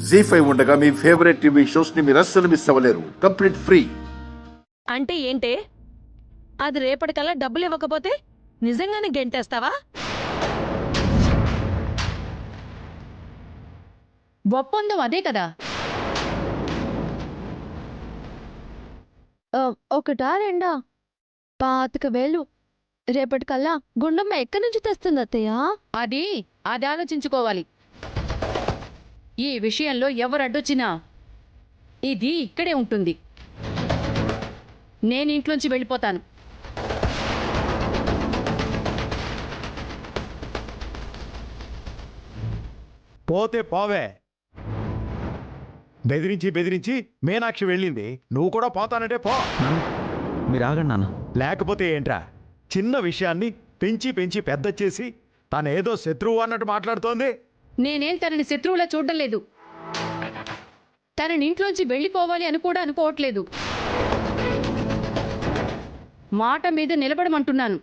జీ5 ఉండగా మీ favourite TV shows ని మీరు అస్సలు మిస్ అవ్వలేరు. Complete free. అంటే ఏంటే? అది రేపటికల్లా డబ్బులు ఇవ్వకపోతే నిజంగానే గెంటేస్తావా? ఒప్పందం అదే కదా. ఒకటా రెండా? 25,000 రేపటికల్లా గుండమ్మ ఎక్కడి నుంచి తెస్తుంది అత్తయ్య? అది ఆలోచించుకోవాలి. ఈ విషయంలో ఎవరు అడ్డొచ్చినా ఇది ఇక్కడే ఉంటుంది. నేను ఇంట్లోంచి వెళ్ళిపోతాను. పోతే పోవే. బెదిరించి బెదిరించి మీనాక్షి వెళ్ళింది. నువ్వు కూడా పోతానంటే పో. మీరు ఆగండి నాన్న. లేకపోతే ఏంట్రా, చిన్న విషయాన్ని పెంచి పెంచి పెద్ద చేసి తనేదో శత్రువు అన్నట్టు మాట్లాడుతోంది. నేనేం తనని శత్రువులా చూడడం లేదు. తనని ఇంట్లోంచి వెళ్ళిపోవాలి అని కూడా అనుకోవట్లేదు. మాట మీద నిలబడమంటున్నాను.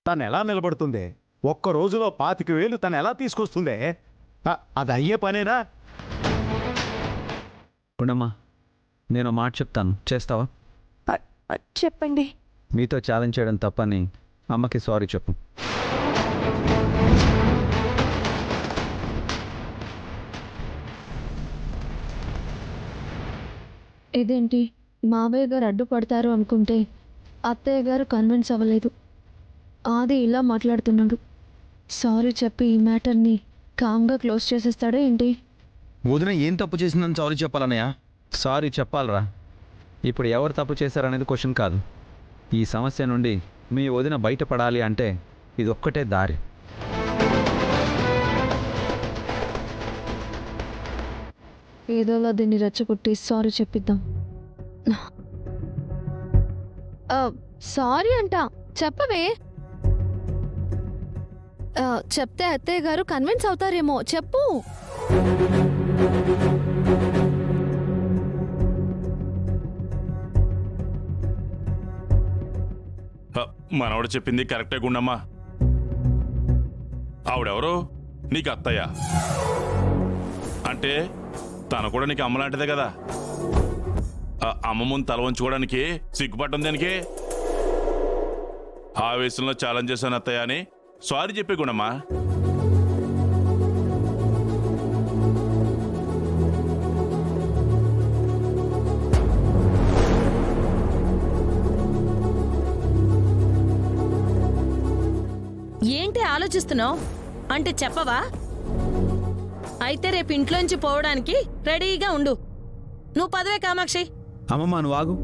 తను ఎలా నిలబడుతుంది? ఒక్క రోజులో 25,000 తను ఎలా తీసుకొస్తుందే? అది అయ్యే పనేనా? ఉండమ్మా, నేను మాట చెప్తాను, చేస్తావా? చెప్పండి. మీతో ఛాలెంజ్ చేయడం తప్పని అమ్మకి సారీ చెప్పు. ఇదేంటి, మావయ్య గారు అడ్డుపడతారు అనుకుంటే అత్తయ్య గారు కన్విన్స్ అవ్వలేదు. ఆది ఇలా మాట్లాడుతున్నాడు. సారీ చెప్పి ఈ మ్యాటర్ని కామ్గా క్లోజ్ చేసేస్తాడా ఏంటి? వదిన ఏం తప్పు చేసిందని సారీ చెప్పాలన్నయ్య? సారీ చెప్పాలరా. ఇప్పుడు ఎవరు తప్పు చేశారనేది క్వశ్చన్ కాదు. ఈ సమస్య నుండి మీ వదిన బయటపడాలి అంటే ఇది ఒక్కటే దారి. ఏదోలా దీన్ని రెచ్చగొట్టి సారీ చెప్పిద్దాం. సారీ అంట, చెప్పవే. చెప్తే అత్తయ్య గారు కన్విన్స్ అవుతారేమో, చెప్పు. మనవడు చెప్పింది కరెక్టే గుండమ్మా. ఆవిడెవరు? నీకు అత్తయ్య అంటే తను కూడా నీకు అమ్మలాంటిదే కదా. అమ్మ ముందు తల వంచుకోవడానికి సిగ్గుపడ్డం దానికి. ఆవేశంలో ఛాలెంజ్ చేశాను అత్తయ్య అని సారీ చెప్పే గుండమ్మా. ఏంటి ఆలోచిస్తున్నావు? అంటే చెప్పవా? అయితే రేపు ఇంట్లోంచి పోవడానికి రెడీగా ఉండు. నువ్వు పదవే కామాక్షి. అమ్మమ్మ నువ్వు ఆగు.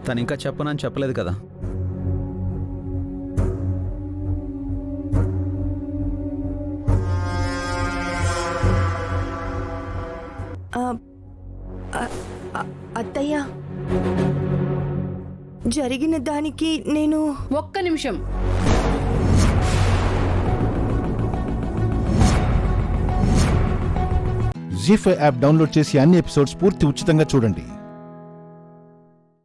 తను ఇంకా చెప్పనని చెప్పలేదు కదా. అత్తయ్య, జరిగిన దానికి నేను ఒక్క నిమిషం. జీ5 యాప్ డౌన్లోడ్ చేసి అన్ని ఎపిసోడ్స్ పూర్తి ఉచితంగా చూడండి.